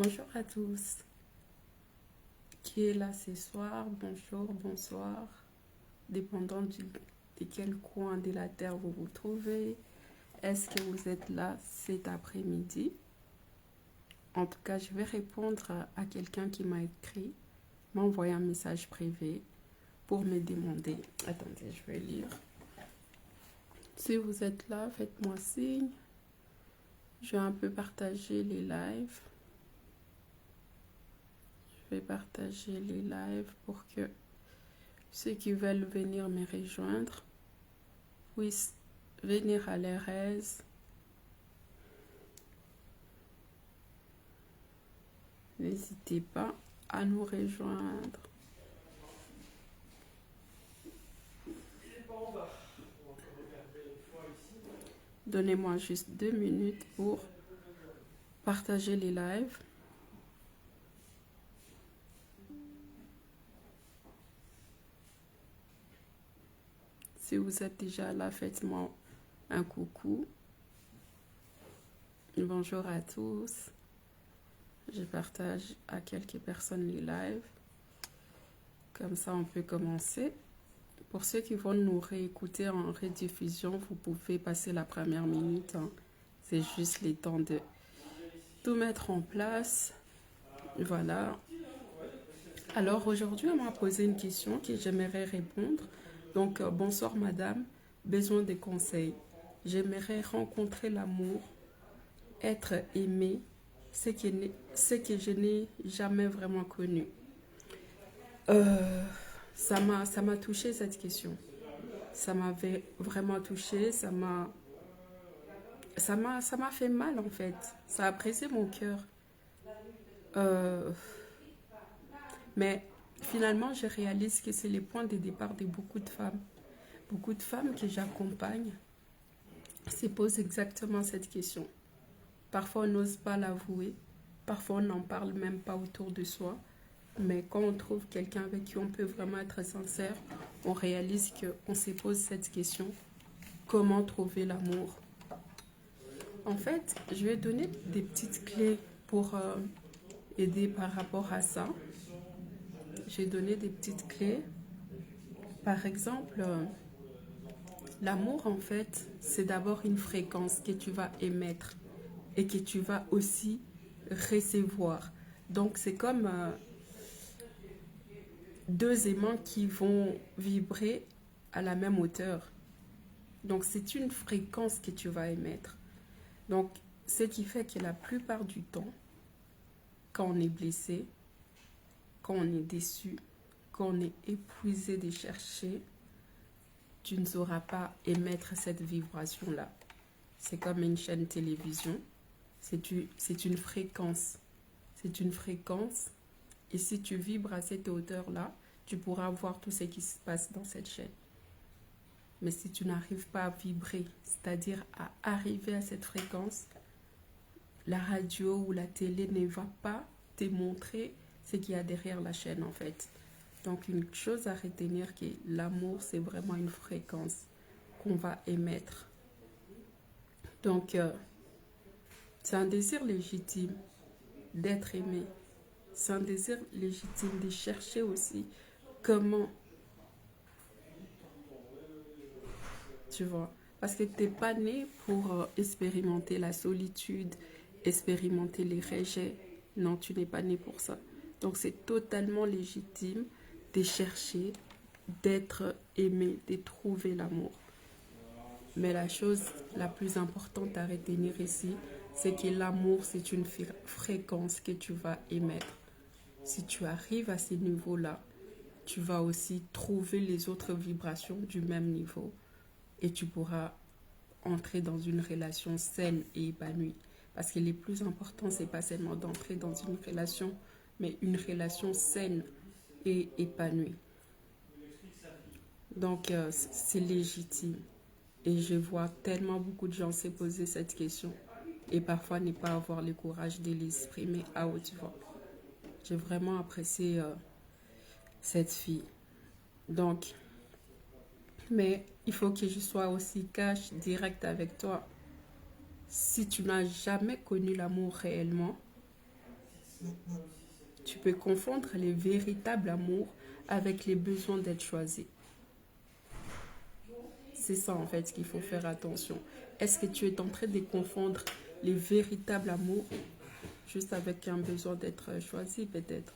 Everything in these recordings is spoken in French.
Bonjour à tous. Qui est là ce soir? Bonjour, bonsoir. Dépendant de quel coin de la terre vous vous trouvez. Est-ce que vous êtes là cet après-midi? En tout cas, je vais répondre à quelqu'un qui m'a écrit, m'a envoyé un message privé pour me demander. Attendez, je vais lire. Si vous êtes là, faites-moi signe. Je vais un peu partager les lives. Je vais partager les lives pour que ceux qui veulent venir me rejoindre puissent venir à leur aise. N'hésitez pas à nous rejoindre. Donnez-moi juste 2 minutes pour partager les lives. Si vous êtes déjà là, faites-moi un coucou. Bonjour à tous. Je partage à quelques personnes les lives. Comme ça, on peut commencer. Pour ceux qui vont nous réécouter en rediffusion, vous pouvez passer la première minute. C'est juste le temps de tout mettre en place. Voilà. Alors aujourd'hui, on m'a posé une question que j'aimerais répondre. Donc, bonsoir madame, besoin de conseils. J'aimerais rencontrer l'amour, être aimée, ce que je n'ai jamais vraiment connu. Ça m'a touché cette question. Ça m'avait vraiment touché, ça m'a fait mal en fait. Ça a brisé mon cœur. Mais finalement, je réalise que c'est les points de départ de beaucoup de femmes. Beaucoup de femmes que j'accompagne se posent exactement cette question. Parfois, on n'ose pas l'avouer. Parfois, on n'en parle même pas autour de soi. Mais quand on trouve quelqu'un avec qui on peut vraiment être sincère, on réalise qu'on se pose cette question. Comment trouver l'amour? En fait, je vais donner des petites clés pour aider par rapport à ça. J'ai donné des petites clés. Par exemple, l'amour, en fait, c'est d'abord une fréquence que tu vas émettre et que tu vas aussi recevoir. Donc, c'est comme deux aimants qui vont vibrer à la même hauteur. Donc, c'est une fréquence que tu vas émettre. Donc, ce qui fait que la plupart du temps, quand on est blessé, quand on est déçu, quand on est épuisé de chercher, tu ne sauras pas émettre cette vibration-là. C'est comme une chaîne télévision. C'est une fréquence. C'est une fréquence. Et si tu vibres à cette hauteur-là, tu pourras voir tout ce qui se passe dans cette chaîne. Mais si tu n'arrives pas à vibrer, c'est-à-dire à arriver à cette fréquence, la radio ou la télé ne va pas te montrer ce qu'il y a derrière la chaîne en fait. Donc une chose à retenir, que l'amour c'est vraiment une fréquence qu'on va émettre. Donc c'est un désir légitime d'être aimé. C'est un désir légitime de chercher aussi comment, tu vois. Parce que tu n'es pas né pour expérimenter la solitude, expérimenter les rejets. Non, tu n'es pas né pour ça. Donc c'est totalement légitime de chercher, d'être aimé, de trouver l'amour. Mais la chose la plus importante à retenir ici, c'est que l'amour, c'est une fréquence que tu vas émettre. Si tu arrives à ce niveau-là, tu vas aussi trouver les autres vibrations du même niveau et tu pourras entrer dans une relation saine et épanouie. Parce que le plus important, c'est pas seulement d'entrer dans une relation, mais une relation saine et épanouie. Donc, c'est légitime. Et je vois tellement beaucoup de gens se poser cette question et parfois ne pas avoir le courage de l'exprimer à haute voix. J'ai vraiment apprécié cette fille. Donc, mais il faut que je sois aussi cash, direct avec toi. Si tu n'as jamais connu l'amour réellement, Tu peux confondre les véritables amours avec les besoins d'être choisi. C'est ça en fait qu'il faut faire attention. Est-ce que tu es en train de confondre les véritables amours juste avec un besoin d'être choisi peut-être?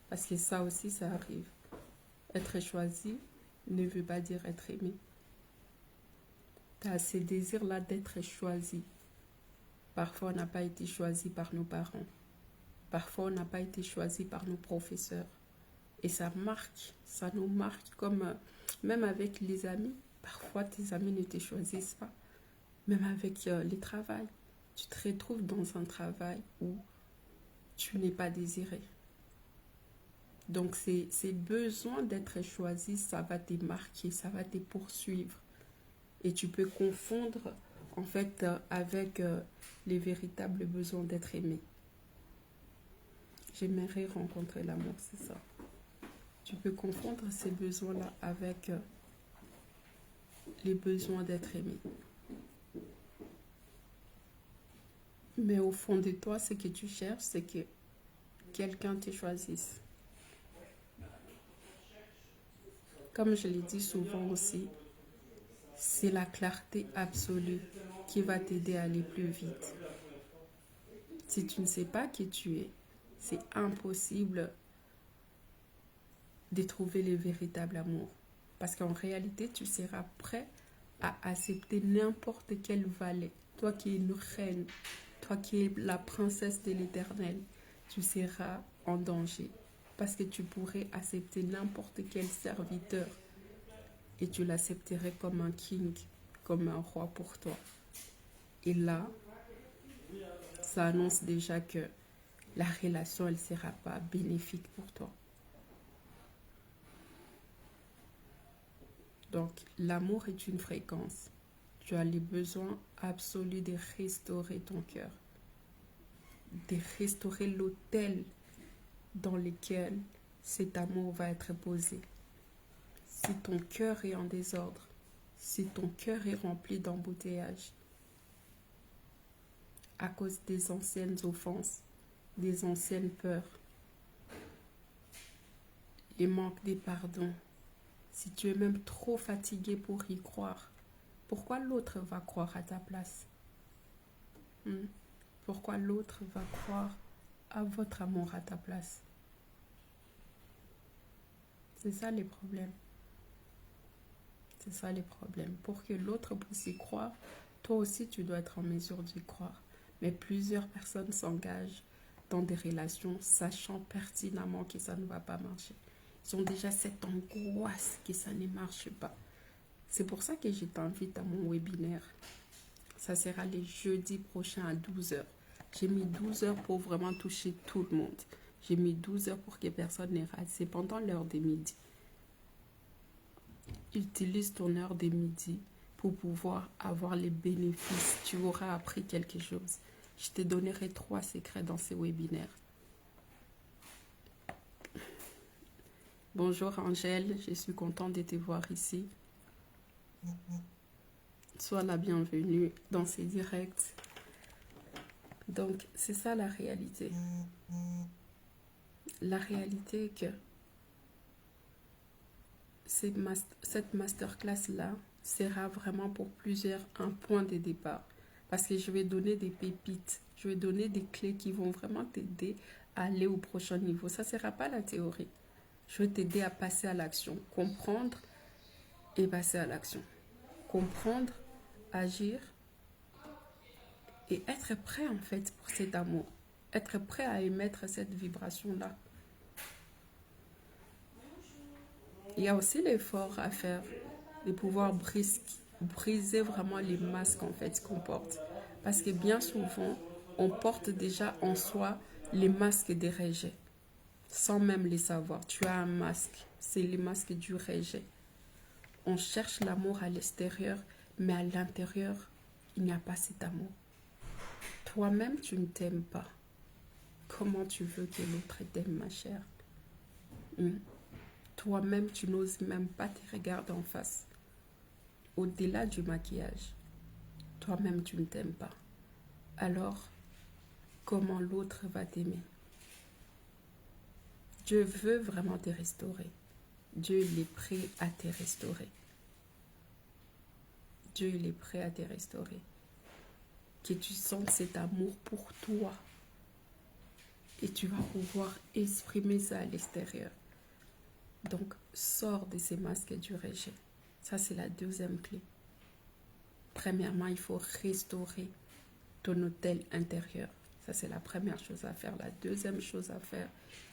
Parce que ça aussi, ça arrive. Être choisi ne veut pas dire être aimé. Tu as ces désirs-là d'être choisi. Parfois, on n'a pas été choisi par nos parents. Parfois, on n'a pas été choisi par nos professeurs. Et ça marque, ça nous marque comme, même avec les amis, parfois tes amis ne te choisissent pas. Même avec les travails, tu te retrouves dans un travail où tu n'es pas désiré. Donc, ces besoins d'être choisi, ça va te marquer, ça va te poursuivre. Et tu peux confondre, en fait, avec les véritables besoins d'être aimé. J'aimerais rencontrer l'amour, c'est ça. Tu peux confondre ces besoins-là avec les besoins d'être aimé. Mais au fond de toi, ce que tu cherches, c'est que quelqu'un te choisisse. Comme je l'ai dit souvent aussi, c'est la clarté absolue qui va t'aider à aller plus vite. Si tu ne sais pas qui tu es, c'est impossible de trouver le véritable amour. Parce qu'en réalité, tu seras prêt à accepter n'importe quel valet. Toi qui es une reine, toi qui es la princesse de l'Éternel, tu seras en danger. Parce que tu pourrais accepter n'importe quel serviteur et tu l'accepterais comme un king, comme un roi pour toi. Et là, ça annonce déjà que la relation, elle ne sera pas bénéfique pour toi. Donc, l'amour est une fréquence. Tu as le besoin absolu de restaurer ton cœur, de restaurer l'autel dans lequel cet amour va être posé. Si ton cœur est en désordre, si ton cœur est rempli d'embouteillage, à cause des anciennes offenses, des anciennes peurs, les manques de pardon, si tu es même trop fatigué pour y croire, pourquoi l'autre va croire à ta place? Pourquoi l'autre va croire à votre amour à ta place? C'est ça les problèmes. C'est ça les problèmes. Pour que l'autre puisse y croire, toi aussi tu dois être en mesure d'y croire. Mais plusieurs personnes s'engagent dans des relations sachant pertinemment que ça ne va pas marcher. Ils ont déjà cette angoisse que ça ne marche pas. C'est pour ça que je t'invite à mon webinaire. Ça sera le jeudi prochain à 12h. J'ai mis 12 heures pour vraiment toucher tout le monde. J'ai mis 12 heures pour que personne n'ait raté. C'est pendant l'heure de midi. Utilise ton heure de midi pour pouvoir avoir les bénéfices. Tu auras appris quelque chose. Je te donnerai 3 secrets dans ces webinaires. Bonjour Angèle, je suis contente de te voir ici. Sois la bienvenue dans ces directs. Donc, c'est ça la réalité. La réalité est que cette masterclass-là sera vraiment pour plusieurs un point de départ. Parce que je vais donner des pépites, je vais donner des clés qui vont vraiment t'aider à aller au prochain niveau. Ça ne sera pas la théorie. Je vais t'aider à passer à l'action, comprendre et passer à l'action. Comprendre, agir et être prêt en fait pour cet amour. Être prêt à émettre cette vibration-là. Il y a aussi l'effort à faire de pouvoir briser vraiment les masques en fait qu'on porte. Parce que bien souvent, on porte déjà en soi les masques des rejets. Sans même les savoir. Tu as un masque. C'est le masque du rejet. On cherche l'amour à l'extérieur, mais à l'intérieur, il n'y a pas cet amour. Toi-même, tu ne t'aimes pas. Comment tu veux que l'autre t'aime, ma chère? Toi-même, tu n'oses même pas te regarder en face. Au-delà du maquillage, toi-même, tu ne t'aimes pas. Alors, comment l'autre va t'aimer? Dieu veut vraiment te restaurer. Dieu, il est prêt à te restaurer. Dieu, il est prêt à te restaurer. Que tu sentes cet amour pour toi. Et tu vas pouvoir exprimer ça à l'extérieur. Donc, sors de ces masques du rejet. Ça, c'est la deuxième clé. Premièrement, il faut restaurer ton hôtel intérieur. Ça, c'est la première chose à faire. La deuxième chose à faire,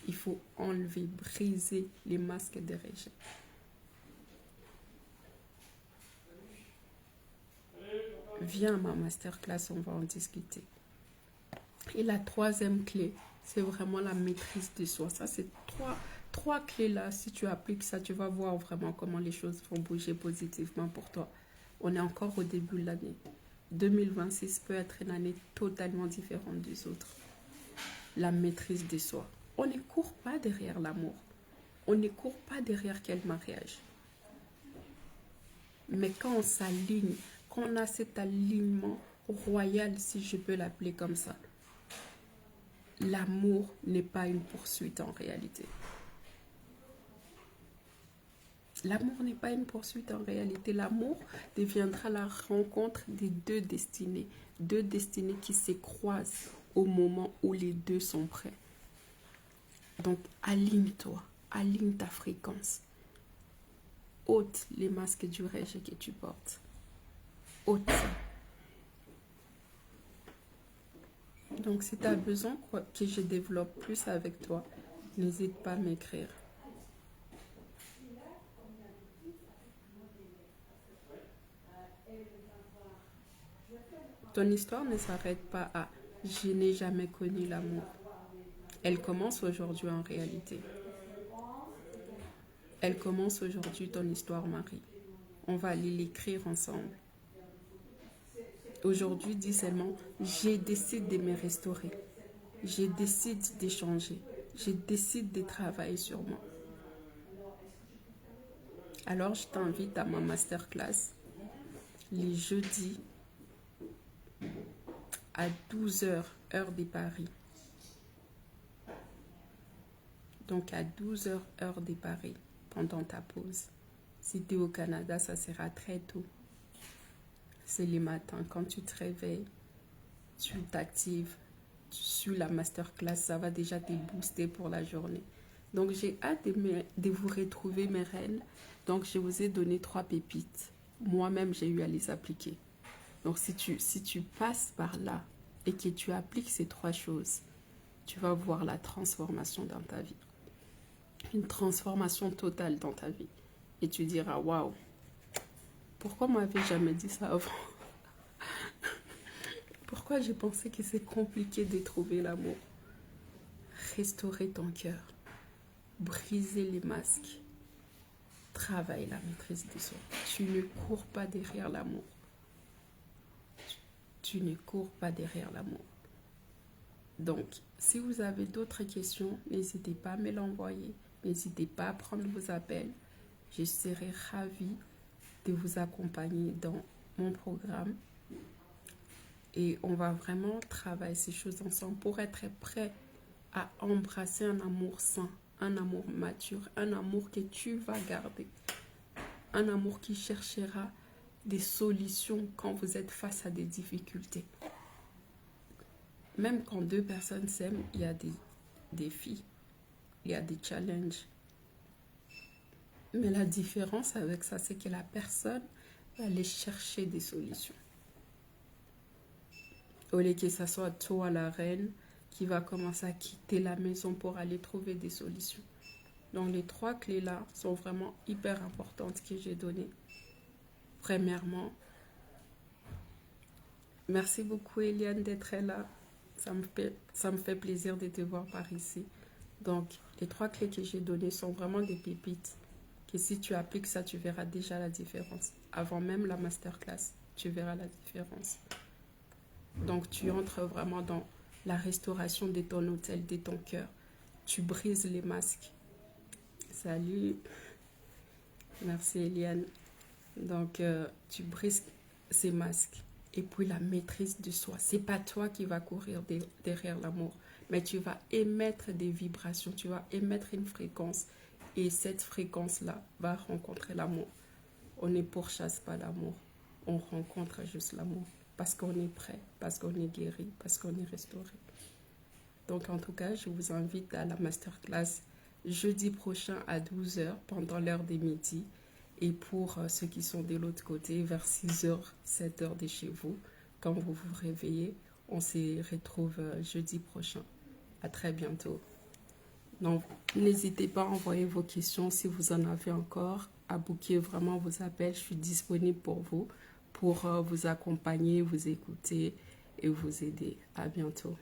il faut enlever, briser les masques de rejet. Viens à ma masterclass, on va en discuter. Et la troisième clé, c'est vraiment la maîtrise de soi. Ça, c'est trois clés-là. Si tu appliques ça, tu vas voir vraiment comment les choses vont bouger positivement pour toi. On est encore au début de l'année. 2026 peut être une année totalement différente des autres. La maîtrise de soi. On ne court pas derrière l'amour. On ne court pas derrière quel mariage. Mais quand on s'aligne, quand on a cet alignement royal, si je peux l'appeler comme ça, l'amour n'est pas une poursuite en réalité. L'amour n'est pas une poursuite en réalité. L'amour deviendra la rencontre des deux destinées qui se croisent au moment où les deux sont prêts. Donc, aligne-toi, aligne ta fréquence. Ôte les masques du rejet que tu portes. Ôte ça. Donc, si tu as besoin que je développe plus avec toi, n'hésite pas à m'écrire. Ton histoire ne s'arrête pas à « je n'ai jamais connu l'amour ». Elle commence aujourd'hui en réalité. Elle commence aujourd'hui ton histoire, Marie. On va aller l'écrire ensemble. Aujourd'hui, dis seulement « je décide de me restaurer ». Je décide d'échanger. Je décide de travailler sur moi. Alors, je t'invite à ma masterclass les jeudis à 12h, heure de Paris. Donc, à 12h, heure de Paris, pendant ta pause. Si tu es au Canada, ça sera très tôt. C'est le matin. Quand tu te réveilles, tu t'actives, tu suis la masterclass, ça va déjà te booster pour la journée. Donc, j'ai hâte de vous retrouver, mes reines. Donc, je vous ai donné 3 pépites. Moi-même, j'ai eu à les appliquer. Donc, si tu passes par là et que tu appliques ces 3 choses, tu vas voir la transformation dans ta vie. Une transformation totale dans ta vie. Et tu diras, waouh, pourquoi on m'avait jamais dit ça avant? Pourquoi j'ai pensé que c'est compliqué de trouver l'amour? Restaurer ton cœur. Briser les masques. Travaille la maîtrise de soi. Tu ne cours pas derrière l'amour. Tu ne cours pas derrière l'amour. Donc, si vous avez d'autres questions, n'hésitez pas à me l'envoyer. N'hésitez pas à prendre vos appels. Je serai ravie de vous accompagner dans mon programme. Et on va vraiment travailler ces choses ensemble pour être prêt à embrasser un amour sain, un amour mature, un amour que tu vas garder. Un amour qui cherchera des solutions quand vous êtes face à des difficultés. Même quand 2 personnes s'aiment, il y a des défis, il y a des challenges. Mais la différence avec ça, c'est que la personne va aller chercher des solutions. Au lieu que ce soit toi, la reine, qui va commencer à quitter la maison pour aller trouver des solutions. Donc, les 3 clés-là sont vraiment hyper importantes que j'ai données. Premièrement, merci beaucoup, Eliane, d'être là. Ça me fait plaisir de te voir par ici. Donc, les 3 clés que j'ai données sont vraiment des pépites. Que si tu appliques ça, tu verras déjà la différence. Avant même la masterclass, tu verras la différence. Donc, tu entres vraiment dans la restauration de ton hôtel, de ton cœur. Tu brises les masques. Salut. Merci, Eliane. Donc, tu brises ces masques. Et puis, la maîtrise de soi. C'est pas toi qui vas courir derrière l'amour. mais tu vas émettre des vibrations, tu vas émettre une fréquence. Et cette fréquence-là va rencontrer l'amour. On ne pourchasse pas l'amour, on rencontre juste l'amour. Parce qu'on est prêt, parce qu'on est guéri, parce qu'on est restauré. Donc en tout cas, je vous invite à la masterclass jeudi prochain à 12 h pendant l'heure des midis. Et pour ceux qui sont de l'autre côté, vers 6 h, 7 h de chez vous, quand vous vous réveillez, on se retrouve jeudi prochain. À très bientôt. Donc, n'hésitez pas à envoyer vos questions si vous en avez encore, à booker vraiment vos appels. Je suis disponible pour vous accompagner, vous écouter et vous aider. À bientôt.